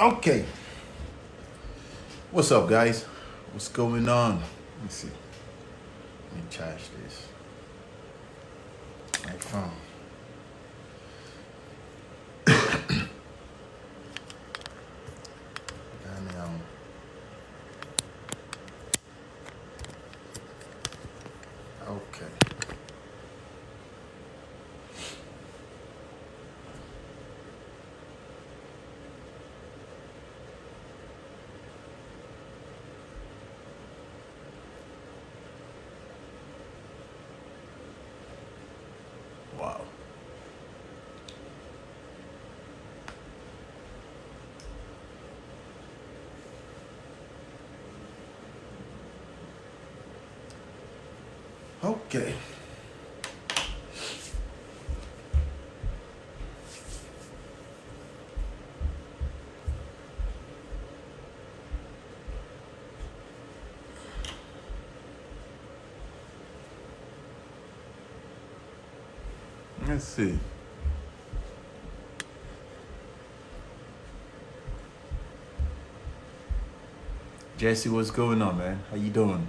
Okay. What's up, guys? What's going on? Let me see. Let me charge this. My phone. Damn. Okay. Wow. Okay. Let's see. Jesse, what's going on, man? How you doing?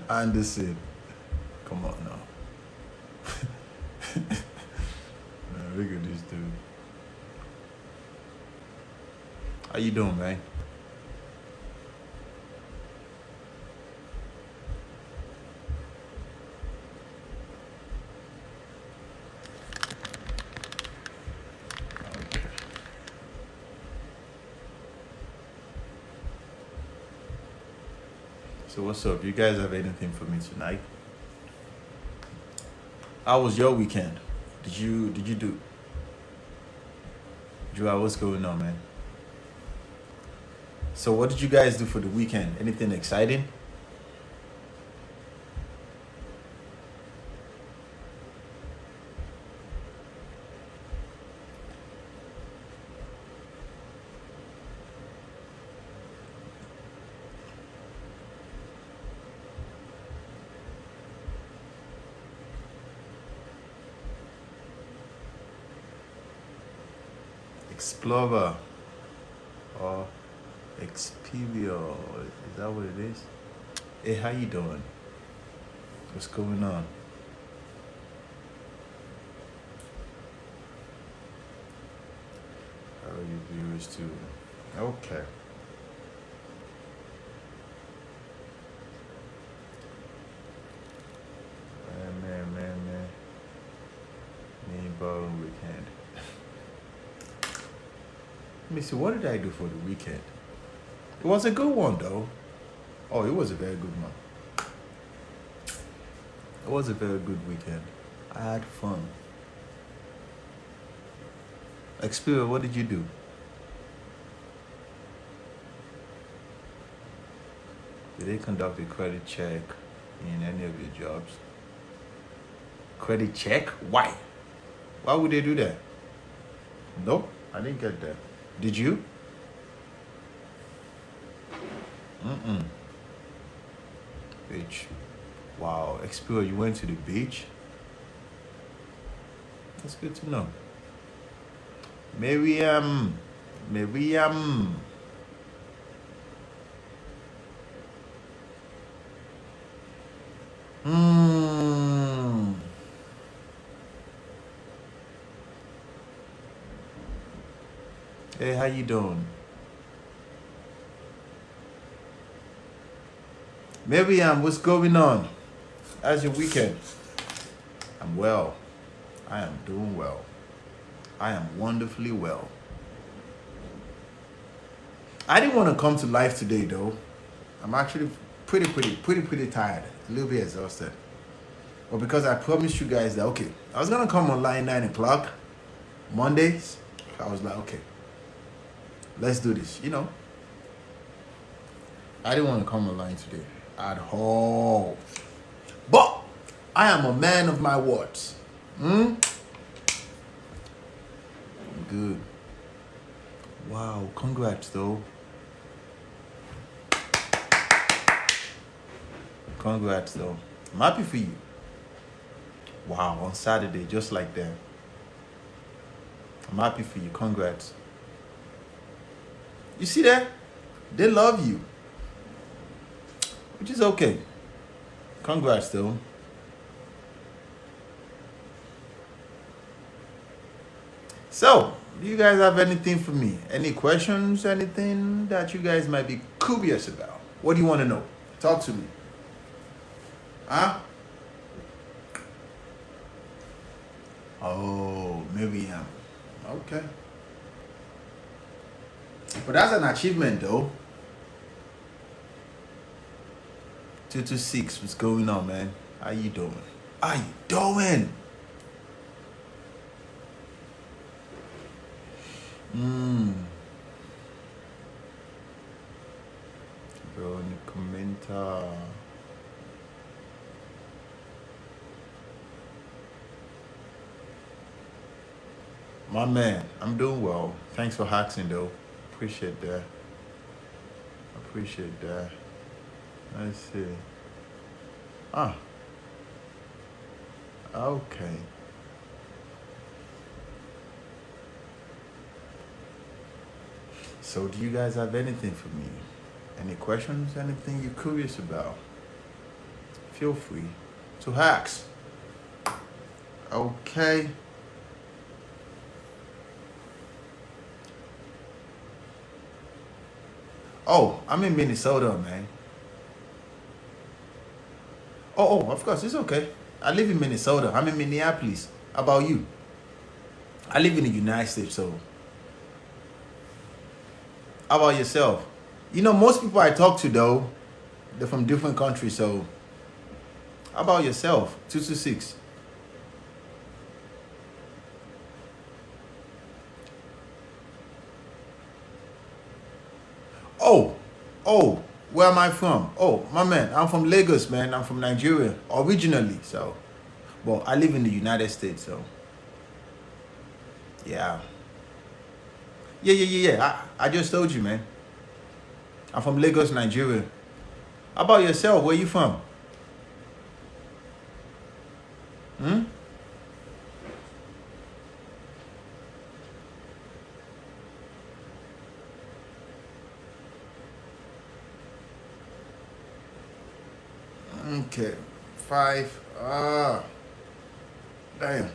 Anderson. Come on now. Man, look at this dude. How you doing, man? Okay. So what's up? You guys have anything for me tonight? How was your weekend? Did you do Joel, what's going on, man? So what did you guys do for the weekend? Anything exciting? Explorer or Xperia? Is that what it is? Hey, how you doing? What's going on? How are you viewers too? Okay. Man. Me bone weekend. Let me see, what did I do for the weekend? It was a good one though. Oh, it was a very good one. It was a very good weekend. I had fun. Xperia, what did you do? Did they conduct a credit check in any of your jobs? Credit check? Why? Why would they do that? Nope, I didn't get that. Did you? Mm-mm. Beach. Wow, Xperia, you went to the beach? That's good to know. Miriam. Hmm. Hey, how you doing? Miriam, what's going on? How's your weekend? I'm well. I am doing well. I am wonderfully well. I didn't want to come to life today though. I'm actually pretty tired. A little bit exhausted. But because I promised you guys that okay, I was gonna come online 9 o'clock Mondays. I was like, okay, let's do this. I didn't want to come online today at all. But I am a man of my words. Good. Wow, congrats though. Congrats though. I'm happy for you. Wow, on Saturday, just like that. I'm happy for you. Congrats. You see that? They love you. Which is okay. Congrats though. So, do you guys have anything for me? Any questions? Anything that you guys might be curious about? What do you want to know? Talk to me. Huh? Oh, Miriam. Okay. But that's an achievement though. 226, what's going on, man? How you doing? How you doing? Veronica. My man, I'm doing well. Thanks for asking though. Appreciate that. Appreciate that. Let's see. Ah. Okay. So do you guys have anything for me? Any questions? Anything you're curious about? Feel free to ask. Okay. Oh, I'm in Minnesota, man. Oh, of course, it's okay. I live in Minnesota. I'm in Minneapolis. How about you? I live in the United States, so. How about yourself? You know, most people I talk to, though, they're from different countries, so. How about yourself? 226. Oh, where am I from? Oh, my man, I'm from Lagos, man. I'm from Nigeria, originally, so. But I live in the United States, so. Yeah. Yeah. I just told you, man. I'm from Lagos, Nigeria. How about yourself? Where you from? Okay. 5. Damn.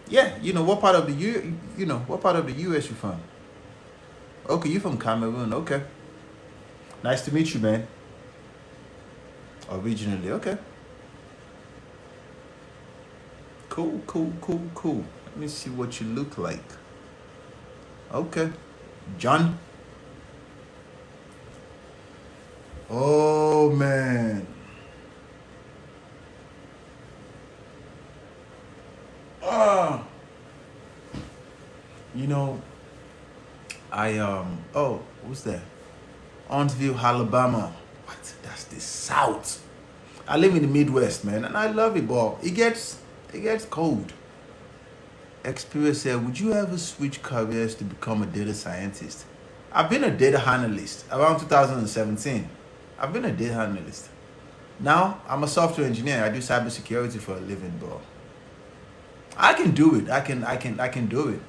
Yeah, what part of the what part of the US you from? Okay, you from Cameroon. Okay. Nice to meet you, man. Originally, okay. Cool. Let me see what you look like. Okay. John. Oh man. Ah. What's that? Huntsville, Alabama. What? That's the South. I live in the Midwest, man, and I love it, but it gets cold. Experience said, would you ever switch careers to become a data scientist? I've been a data analyst around 2017. I've been a data analyst. Now I'm a software engineer. I do cybersecurity for a living, bro. I can do it. I can do it.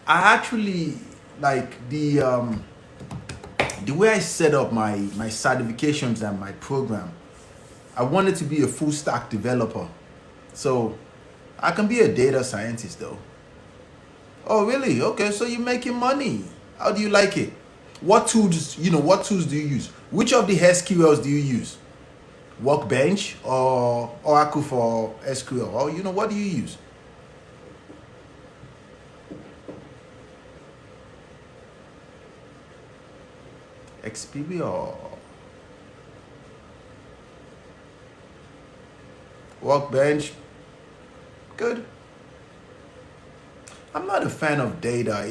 I actually like the way I set up my certifications and my program. I wanted to be a full stack developer. So I can be a data scientist though. Oh really? Okay, so you're making money. How do you like it? What tools do you use? Which of the SQLs do you use? Workbench or Oracle for SQL? Or what do you use? Expedia. Workbench. Good. I'm not a fan of data.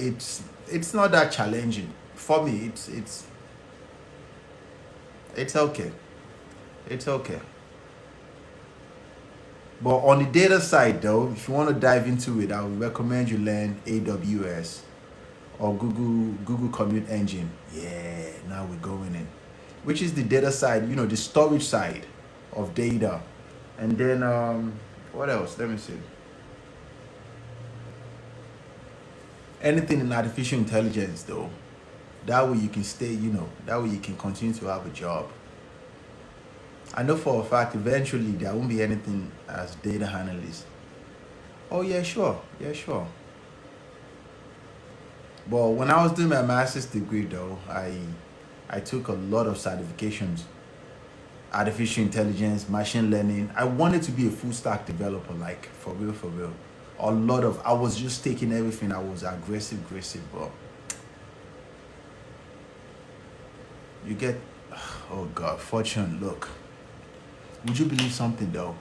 It's not that challenging. For me, it's okay. It's okay. But on the data side, though, if you want to dive into it, I would recommend you learn AWS or Google Commute Engine. Yeah, now we're going in, which is the data side, the storage side of data. And then what else? Let me see. Anything in artificial intelligence, though. That way you can stay, that way you can continue to have a job. I know for a fact eventually there won't be anything as data analyst. Oh yeah, sure. Yeah, sure. But when I was doing my master's degree though, I took a lot of certifications. Artificial intelligence, machine learning. I wanted to be a full stack developer, like for real, for real. I was just taking everything. I was aggressive, but you get, oh God, fortune, look. Would you believe something though?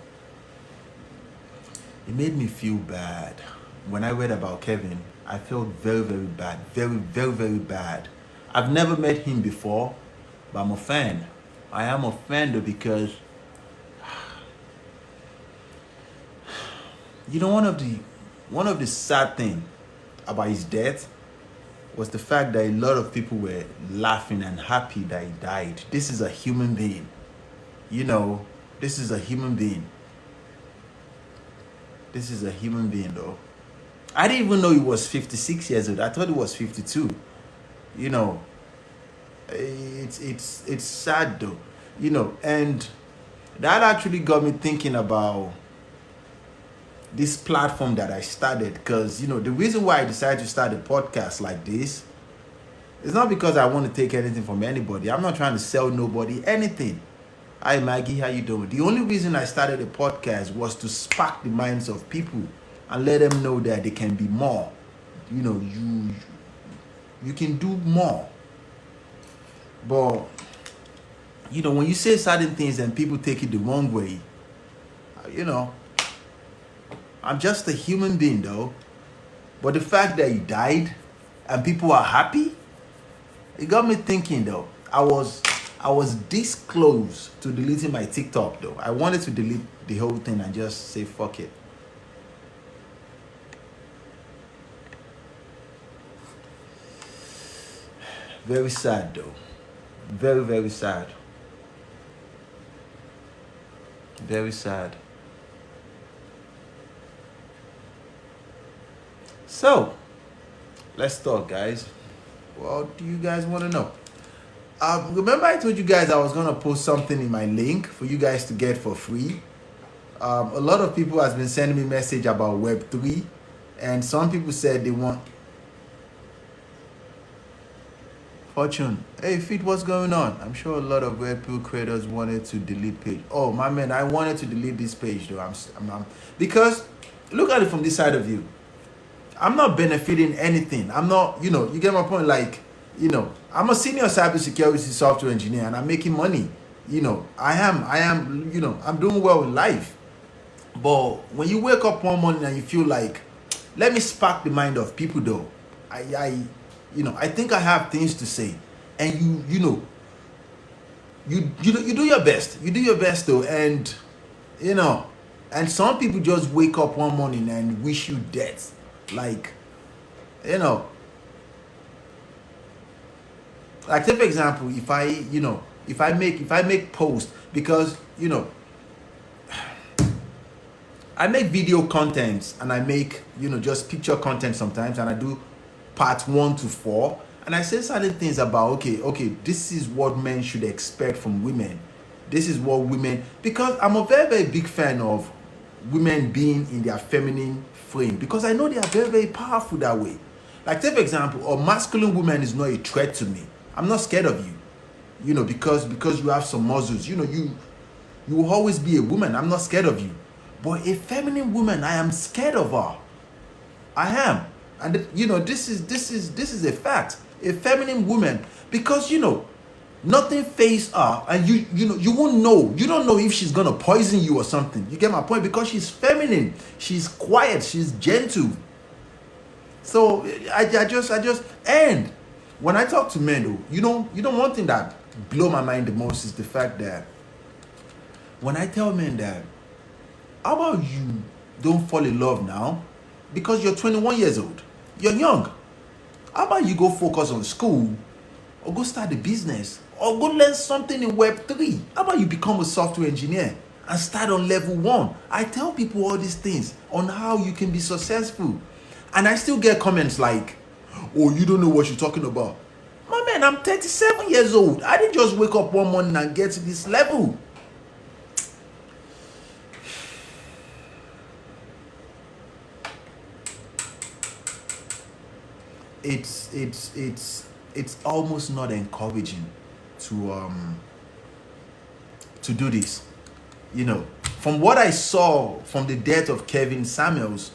It made me feel bad. When I read about Kevin, I felt very, very bad. Very, very, very bad. I've never met him before, but I'm a fan. I am a fan though because one of the sad thing about his death was the fact that a lot of people were laughing and happy that he died. This is a human being. This is a human being. This is a human being though. I didn't even know he was 56 years old. I thought he was 52. It's sad though. And that actually got me thinking about this platform that I started, because the reason why I decided to start a podcast like this is not because I want to take anything from anybody. I'm not trying to sell nobody anything. Hi Maggie, how you doing? The only reason I started a podcast was to spark the minds of people and let them know that they can be more. You can do more. But when you say certain things and people take it the wrong way, I'm just a human being though. But the fact that he died and people are happy, it got me thinking though. I was this close to deleting my TikTok though. I wanted to delete the whole thing and just say fuck it. Very sad though. Very, very sad. Very sad. So, let's talk, guys. What do you guys want to know? Remember I told you guys I was going to post something in my link for you guys to get for free? A lot of people has been sending me message about Web3, and some people said they want... Fortune, hey Fit, what's going on? I'm sure a lot of Web2 creators wanted to delete page. Oh my man, I wanted to delete this page though. I'm because look at it from this side of view. I'm not benefiting anything. I'm not, you get my point. Like, I'm a senior cybersecurity software engineer and I'm making money. I am, I'm doing well in life. But when you wake up one morning and you feel like, let me spark the mind of people though. I think I have things to say. And you do your best. You do your best though. And, and some people just wake up one morning and wish you death. Like, like take for example, if I make posts, because I make video contents and I make just picture content sometimes, and I do part 1 to 4, and I say certain things about okay, this is what men should expect from women. This is what women, because I'm a very, very big fan of women being in their feminine frame, because I know they are very, very powerful that way. Like take for example, a masculine woman is not a threat to me. I'm not scared of you, because you have some muscles. You will always be a woman. I'm not scared of you. But a feminine woman, I am scared of her. I am, and this is a fact. A feminine woman, because nothing fazes her, and you won't know. You don't know if she's gonna poison you or something. You get my point? Because she's feminine, she's quiet, she's gentle. So I just and when I talk to men though, one thing that blow my mind the most is the fact that when I tell men that How about you don't fall in love now because you're 21 years old? You're young. How about you go focus on school or go start a business or go learn something in Web3? How about you become a software engineer and start on level 1? I tell people all these things on how you can be successful. And I still get comments like, oh, you don't know what you're talking about. My man, I'm 37 years old. I didn't just wake up one morning and get to this level. It's almost not encouraging to do this. You know, from what I saw from the death of Kevin Samuels,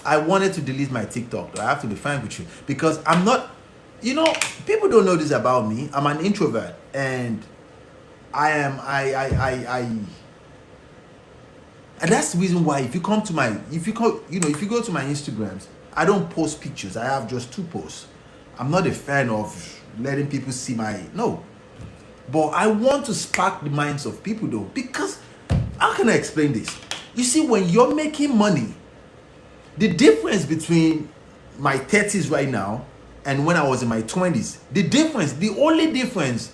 I wanted to delete my TikTok. I have to be frank with you because I'm not, you know, people don't know this about me. I'm an introvert and and that's the reason why if you go to my Instagrams, I don't post pictures. I have just 2 posts. I'm not a fan of letting people see no. But I want to spark the minds of people though, because how can I explain this? You see, when you're making money, the difference between my 30s right now and when I was in my 20s, the only difference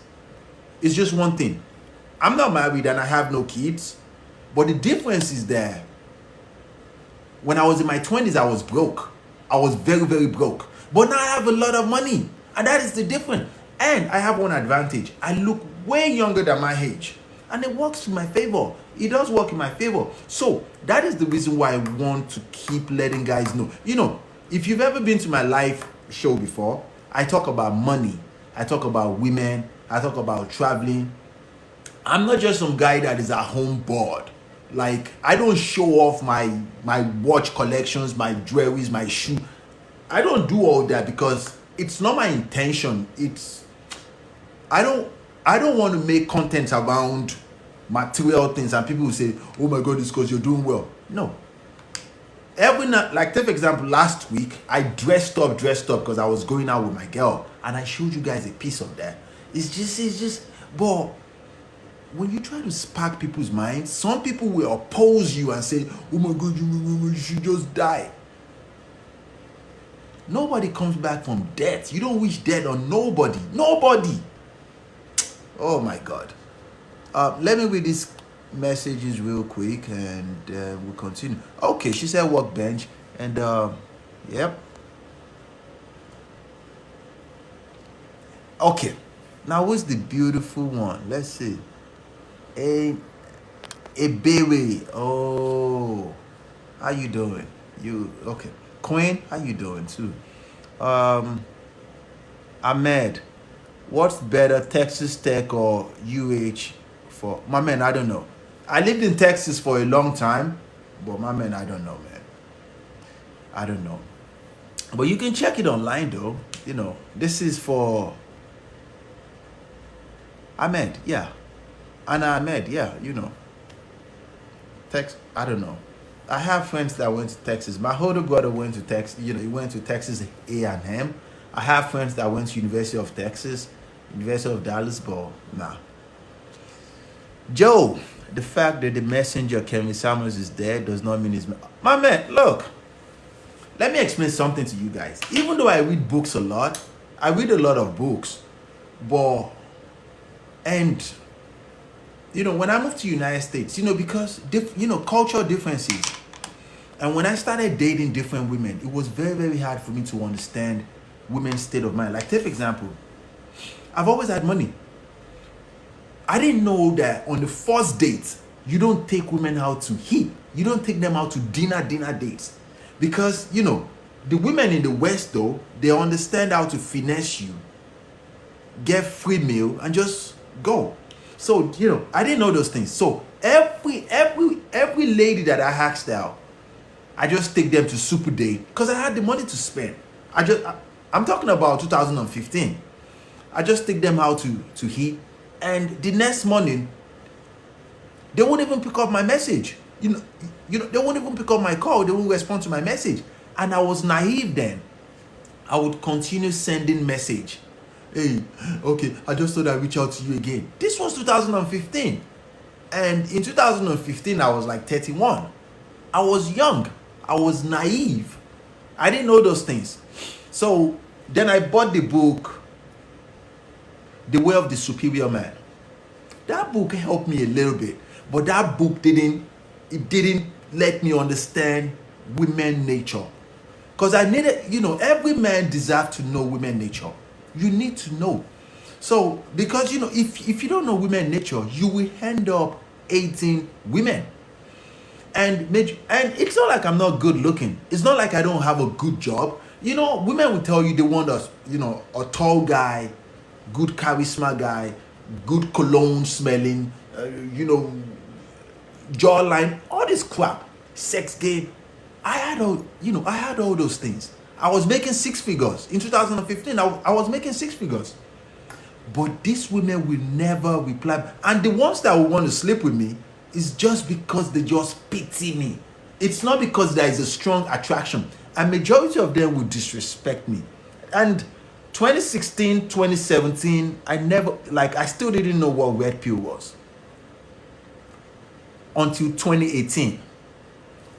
is just one thing. I'm not married and I have no kids, but the difference is that when I was in my 20s, I was broke. I was very, very broke. But now I have a lot of money, and that is the difference. And I have one advantage. I look way younger than my age, and it works in my favor. It does work in my favor. So that is the reason why I want to keep letting guys know. You know, if you've ever been to my live show before, I talk about money. I talk about women. I talk about traveling. I'm not just some guy that is at home bored. Like, I don't show off my watch collections, my jewelries, my shoe. I don't do all that because it's not my intention. I don't want to make content around material things and people will say, oh my god, it's because you're doing well. No. Every night, like take for example, last week I dressed up because I was going out with my girl and I showed you guys a piece of that. It's just but when you try to spark people's minds, some people will oppose you and say, oh my god, you should just die. Nobody comes back from death. You don't wish death on nobody. Oh my god. Let me read these messages real quick and we'll continue. Okay, she said workbench and yep. Okay, now what's the beautiful one? Let's see. A baby. Oh, how you doing? You okay? Queen, how you doing too? Ahmed, what's better, Texas Tech or UH? For my man, I don't know. I lived in Texas for a long time, but my man, I don't know, man. I don't know. But you can check it online though. You know, this is for Ahmed, yeah. Anna Ahmed, yeah, you know. I don't know. I have friends that went to Texas. My older brother went to Texas, you know, he went to Texas A&M. I have friends that went to University of Texas, University of Dallas, but nah. Joe, the fact that the messenger Kevin Samuels is dead does not mean he's... My man, look. Let me explain something to you guys. Even though I read books a lot, I read a lot of books, and you know, when I moved to United States, you know, because cultural differences, and when I started dating different women, it was very, very hard for me to understand women's state of mind. Like, take for example, I've always had money. I didn't know that on the first date, you don't take women out to eat. You don't take them out to dinner dates. Because, you know, the women in the West, though, they understand how to finesse you, get free meal, and just go. So, you know, I didn't know those things. So every lady that I asked out, I just take them to Super Date because I had the money to spend. I'm talking about 2015. I just take them out to eat, and the next morning, they won't even pick up my message. You know, they won't even pick up my call. They won't respond to my message. And I was naive then. I would continue sending message. Hey, okay, I just thought I'd reach out to you again. This was 2015. And in 2015, I was like 31. I was young. I was naive. I didn't know those things. So then I bought the book, The Way of the Superior Man. That book helped me a little bit, but that book didn't let me understand women nature. Because I needed, every man deserves to know women nature. You need to know. So, because, if you don't know women nature, you will end up hating women. And it's not like I'm not good looking. It's not like I don't have a good job. Women will tell you they want us, a tall guy, good charisma guy, good cologne smelling, jawline, all this crap, sex game. I had all those things. I was making six figures in 2015. I was making six figures, but these women will never reply. And the ones that will want to sleep with me is just because they just pity me. It's not because there is a strong attraction. A majority of them will disrespect me. And 2016, 2017, I still didn't know what red pill was until 2018.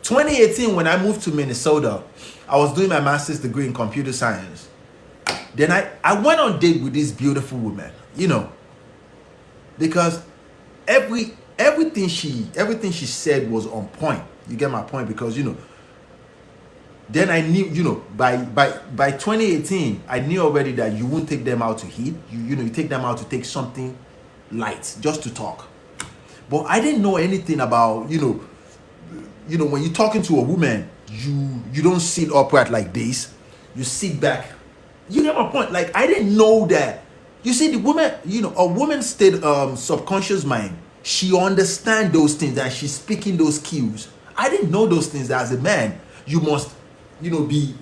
2018, when I moved to Minnesota, I was doing my master's degree in computer science. Then I went on date with this beautiful woman, because everything she said was on point. You get my point? Because then I knew, by 2018, I knew already that you won't take them out to eat. You take them out to take something light, just to talk. But I didn't know anything about, when you're talking to a woman, you don't sit upright like this. You sit back. You get my point? Like, I didn't know that. You see, the woman, a woman's state subconscious mind, she understands those things and she's speaking those cues. I didn't know those things. That as a man, you must, be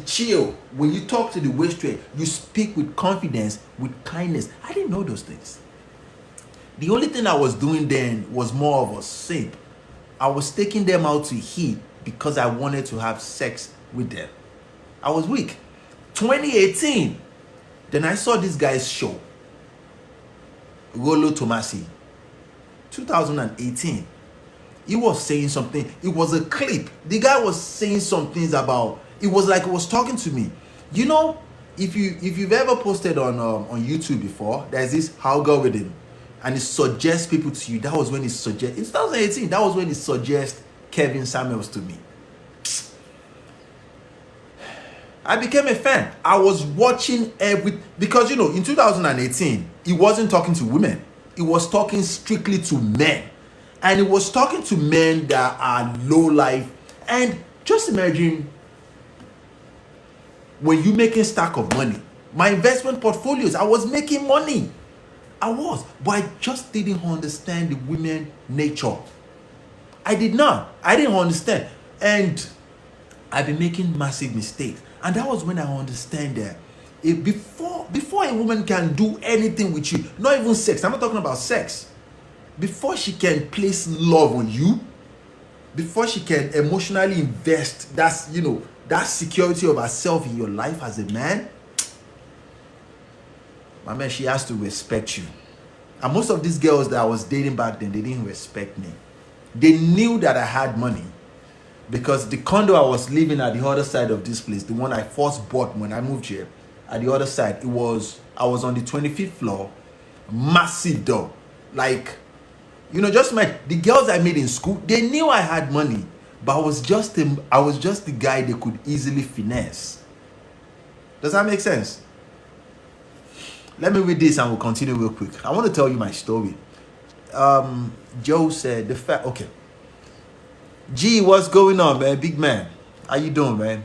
chill. When you talk to the waitress, you speak with confidence, with kindness. I didn't know those things. The only thing I was doing then was more of a simp. I was taking them out to eat because I wanted to have sex with them. I was weak. 2018, then I saw this guy's show, Rollo Tomasi. 2018, he was saying something. It was a clip. The guy was saying some things about. It was like he was talking to me. If you've ever posted on YouTube before, there's this algorithm, and it suggests people to you. That was when it suggests. In 2018, that was when it suggests Kevin Samuels to me. I became a fan. I was watching because in 2018, he wasn't talking to women. He was talking strictly to men. And he was talking to men that are low life. And just imagine when you're making stack of money. My investment portfolios, I was making money. I was, but I just didn't understand the women nature. I did not. I didn't understand. And I've been making massive mistakes. And that was when I understand that before a woman can do anything with you, not even sex, I'm not talking about sex, before she can place love on you, before she can emotionally invest that security of herself in your life as a man, my man, she has to respect you. And most of these girls that I was dating back then, they didn't respect me. They knew that I had money. Because the condo I was living at the other side of this place, the one I first bought when I moved here, at the other side, I was on the 25th floor, massive door. Like, the girls I made in school, they knew I had money, but I was just the guy they could easily finesse. Does that make sense? Let me read this and we'll continue real quick. I want to tell you my story. Joe said okay. G, what's going on, man? Big man. How you doing, man?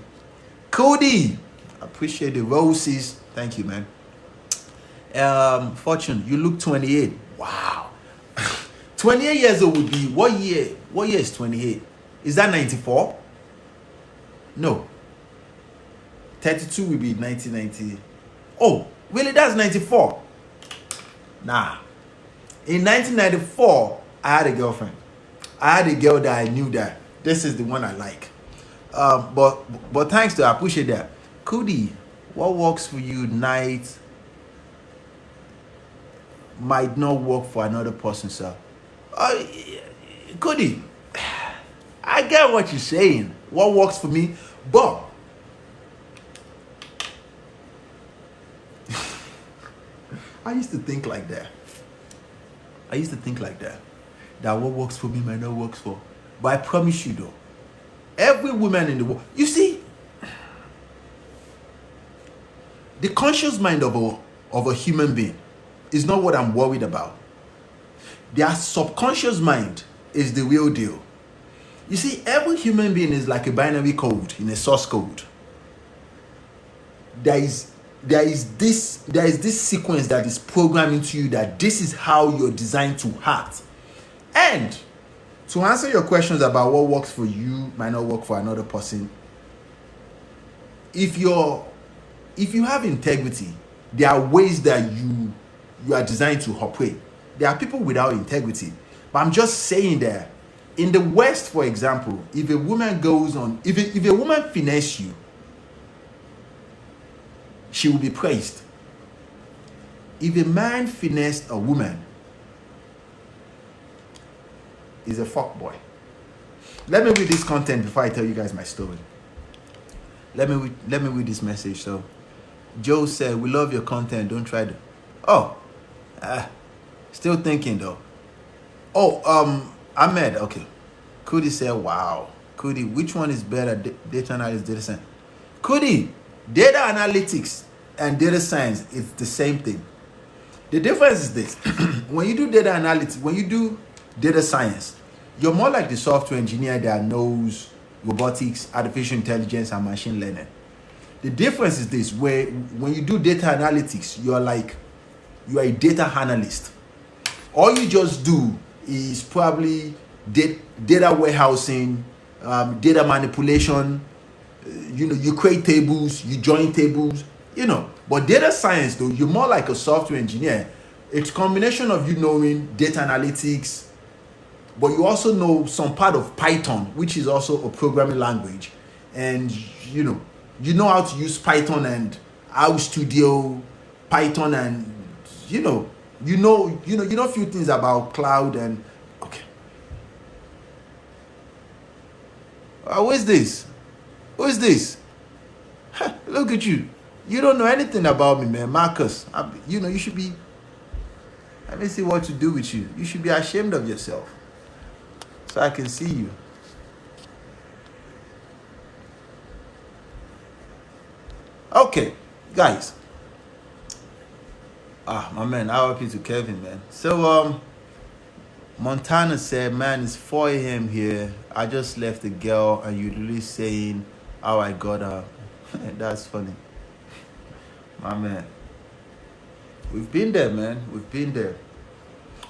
Cody, appreciate the roses. Thank you, man. Fortune, you look 28. Wow. 28 years old would be, what year is 28? Is that 94? No. 32 will be 1990. Oh, really? That's 94? Nah. In 1994, I had a girlfriend. I had a girl that I knew that this is the one I like. But thanks to her, I appreciate that. Cody, what works for you might not work for another person, sir. Uh, Cody, I get what you're saying. What works for me, but I used to think like that. That what works for me might not work for. But I promise you though, every woman in the world, you see, the conscious mind of a human being is not what I'm worried about. Their subconscious mind is the real deal. You see, every human being is like a binary code in a source code. There is this sequence that is programmed into you that this is how you're designed to act. And to answer your questions about what works for you might not work for another person, if you have integrity, there are ways that you are designed to operate. There are people without integrity. But I'm just saying that in the West, for example, if a woman goes on, if a woman finesse you, she will be praised. If a man finessed a woman, he's a fuckboy. Let me read this content before I tell you guys my story. Let me read this message. So, Joe said, "We love your content. Don't try to." Oh, still thinking though. Oh, Ahmed. Okay. Cody said, "Wow, Cody, which one is better, data analysis, data science?" Cody, data analytics and data science is the same thing. The difference is this: when you do data analytics, when you do data science, you're more like the software engineer that knows robotics, artificial intelligence, and machine learning. The difference is this: where when you do data analytics, you are a data analyst. All you just do is probably data warehousing, data manipulation. You create tables, you join tables. But data science, though, you're more like a software engineer. It's a combination of you knowing data analytics, but you also know some part of Python, which is also a programming language, and you know how to use Python and RStudio, Python, and you know a few things about cloud and okay. Who is this? Who is this? Look at you. You don't know anything about me, man. Marcus, you should be. Let me see what to do with you. You should be ashamed of yourself. So I can see you. Okay, guys. My man, RIP to Kevin, man. So, Montana said, "Man, it's 4 a.m. here. I just left the girl and you're really saying how I got her." That's funny. My man. We've been there, man. We've been there.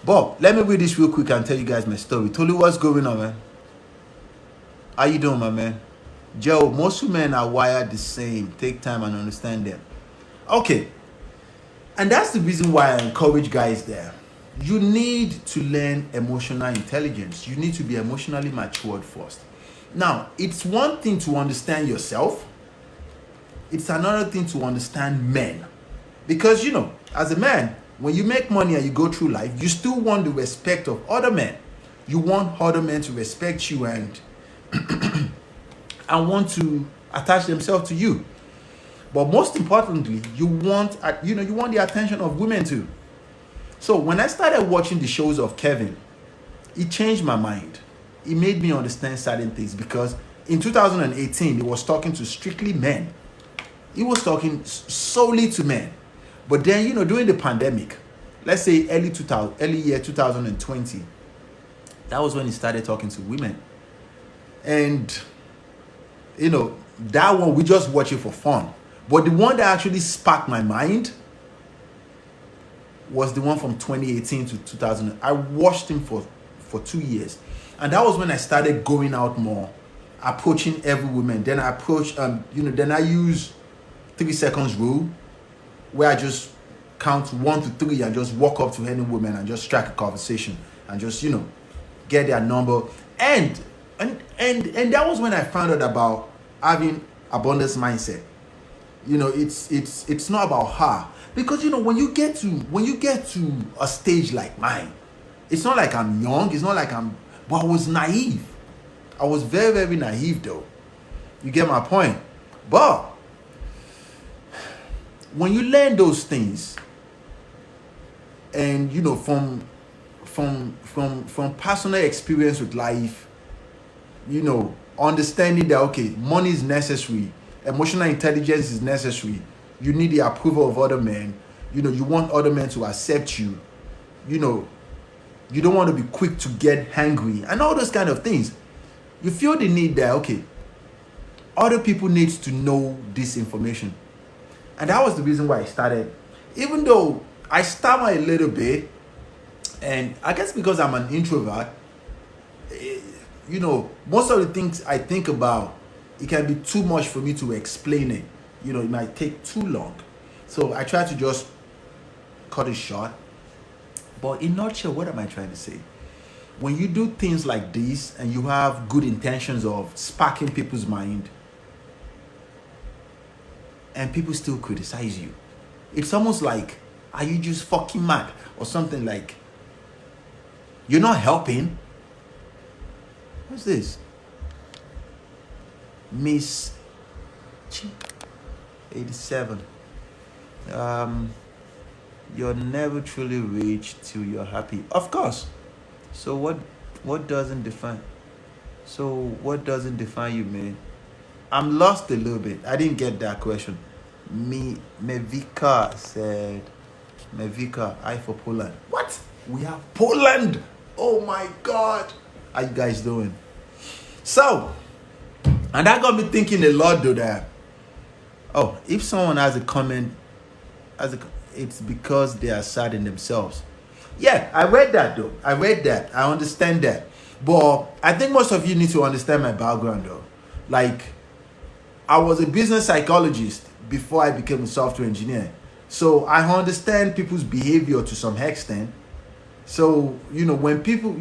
But let me read this real quick and tell you guys my story. Tolu, what's going on, man? How you doing, my man? Joe, most women are wired the same. Take time and understand them. Okay. And that's the reason why I encourage guys there. You need to learn emotional intelligence. You need to be emotionally matured first. Now, it's one thing to understand yourself. It's another thing to understand men. Because, as a man, when you make money and you go through life, you still want the respect of other men. You want other men to respect you and want to attach themselves to you. But most importantly, you want the attention of women too. So when I started watching the shows of Kevin, it changed my mind. It made me understand certain things because in 2018, he was talking to strictly men. He was talking solely to men. But then, during the pandemic, let's say early year 2020, that was when he started talking to women. And, that one, we just watch it for fun. But the one that actually sparked my mind was the one from 2018 to 2000. I watched him for 2 years. And that was when I started going out more, approaching every woman. Then I then I use 3 seconds rule, where I just count 1 to 3 and just walk up to any woman and just strike a conversation and just, get their number. And that was when I found out about having abundance mindset. It's not about her. Because when you get to a stage like mine, It's not like I'm young. It's not like but I was naive. I was very, very naive though. You get my point? But when you learn those things, and you know, from personal experience with life, you know, understanding that okay, money is necessary, emotional intelligence is necessary. You need the approval of other men. You know, you want other men to accept you. You know, you don't want to be quick to get angry and all those kind of things. You feel the need that okay, other people need to know this information. And that was the reason why I started. Even though I stammer a little bit, and I guess because I'm an introvert, you know, most of the things I think about, it can be too much for me to explain it. You know, it might take too long. So I try to just cut it short. But in a nutshell, what am I trying to say? When you do things like this and you have good intentions of sparking people's mind, and people still criticize you, it's almost like, are you just fucking mad? Or something like, you're not helping. What's this? Miss 87. You're never truly rich till you're happy. Of course. So what doesn't define? So what doesn't define you, man? I'm lost a little bit. I didn't get that question. Mevika said, Mevika, I for Poland. What? We have Poland. Oh my God. How you guys doing? So, and that got me thinking a lot though that, oh, if someone has a comment, it's because they are sad in themselves. Yeah, I read that though. I read that. I understand that. But I think most of you need to understand my background though. Like, I was a business psychologist before I became a software engineer. So I understand people's behavior to some extent. So, you know, when people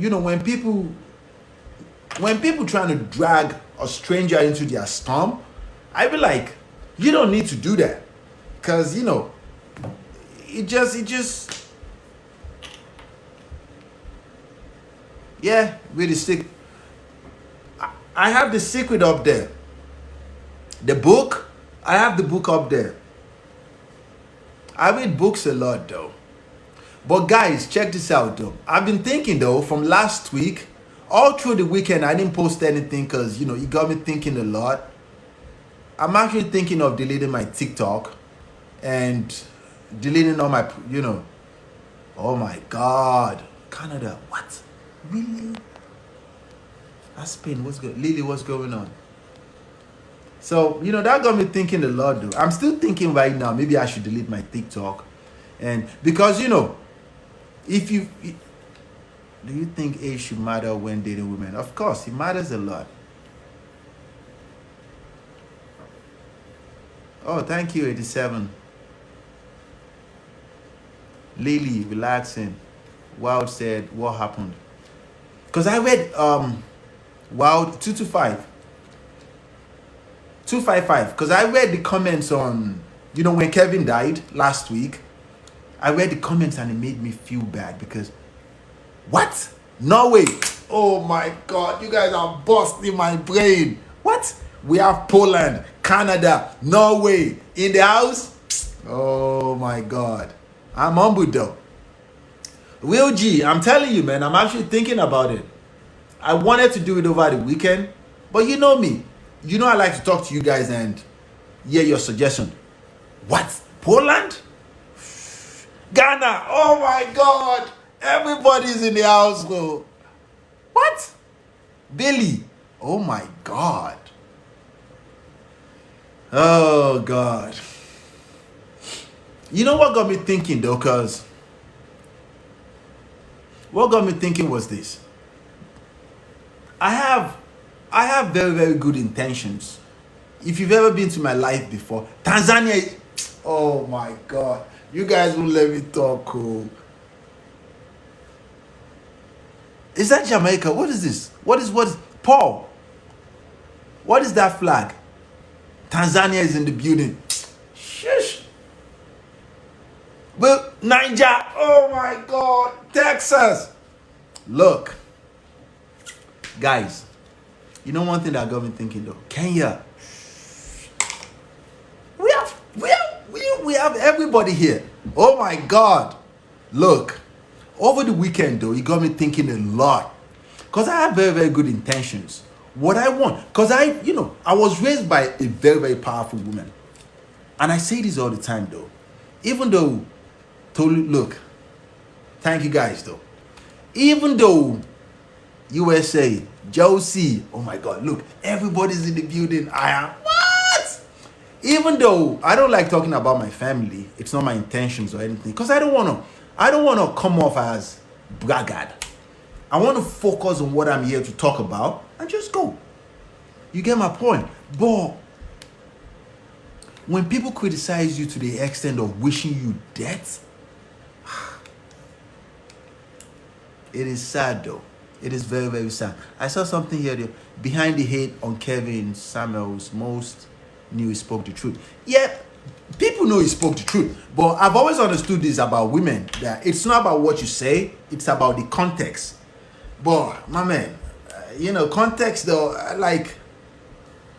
trying to drag a stranger into their storm, I be like, you don't need to do that. Because, you know, it just, yeah, with the stick. I have the secret up there. The book, I have the book up there. I read books a lot though. But guys, check this out though. I've been thinking though, from last week, all through the weekend, I didn't post anything because, you know, it got me thinking a lot. I'm actually thinking of deleting my TikTok and deleting all my, you know, oh my God, Canada, what? Really? That's Spain, what's good? Lily, what's going on? So, you know, that got me thinking a lot though. I'm still thinking right now, maybe I should delete my TikTok. And because, you know, do you think age should matter when dating women? Of course, it matters a lot. Oh, thank you, 87. Lily, relaxing. Wild said, what happened? Because I read Wild 255. Because I read the comments on, you know, when Kevin died last week. I read the comments and it made me feel bad because, what? Norway. Oh my God, you guys are busting my brain. What? We have Poland, Canada, Norway in the house. Oh my God. I'm humbled though. Will G, I'm telling you, man, I'm actually thinking about it. I wanted to do it over the weekend, but you know me. You know I like to talk to you guys and hear your suggestion. What? Poland? Ghana? Oh my God. Everybody's in the house, bro. What? Billy? Oh my God. Oh God. You know what got me thinking though, cause what got me thinking was this. I have very, very good intentions. If you've ever been to my life before, Tanzania, oh my God. You guys won't let me talk, cool. Is that Jamaica? What is this? What is Paul? What is that flag? Tanzania is in the building. Shush. But Niger, oh my God. Texas. Look, guys, you know one thing that got me thinking though? Kenya. We have everybody here. Oh my God. Look, over the weekend though, it got me thinking a lot. Because I have very, very good intentions. What I want. Because I was raised by a very, very powerful woman. And I say this all the time though. Even though, look, thank you guys though. Even though USA, Josie, oh my God, look, everybody's in the building. I am, what? Even though I don't like talking about my family, it's not my intentions or anything. Because I don't want to come off as braggart. I want to focus on what I'm here to talk about and just go. You get my point? But when people criticize you to the extent of wishing you death, it is sad though. It is very, very sad. I saw something here behind the hate on Kevin Samuels. Most knew he spoke the truth. Yeah, people know he spoke the truth. But I've always understood this about women, that it's not about what you say, it's about the context. But my man, context though, like,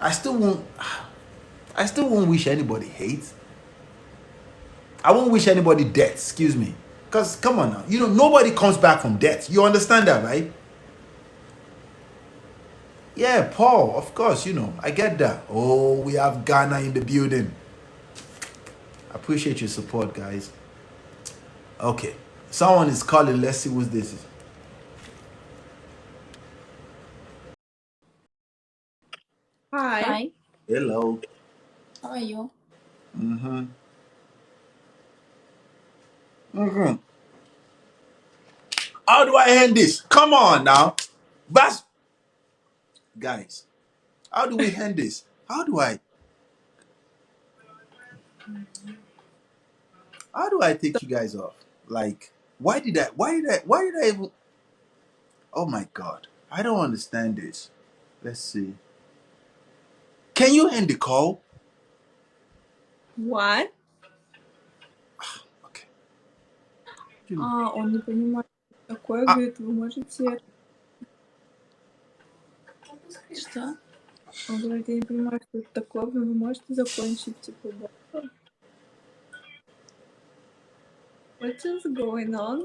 I still won't wish anybody hate. I won't wish anybody death, excuse me. Because come on now, nobody comes back from death. You understand that, right? Yeah, Paul, of course, I get that. Oh, we have Ghana in the building. I appreciate your support, guys. Okay, someone is calling. Let's see who's this is. Hi. Hello. How are you? Mm-hmm. How do I end this? Come on now. Guys, how do we end this? How do I take you guys off? Like, why did I even, oh my God. I don't understand this. Let's see. Can you end the call? What? Okay. Он не понимает, что такое. Ah, Говорит, вы можете... Что? Он говорит, я не понимаю, что это такое. Вы можете закончить, типа, What is going on?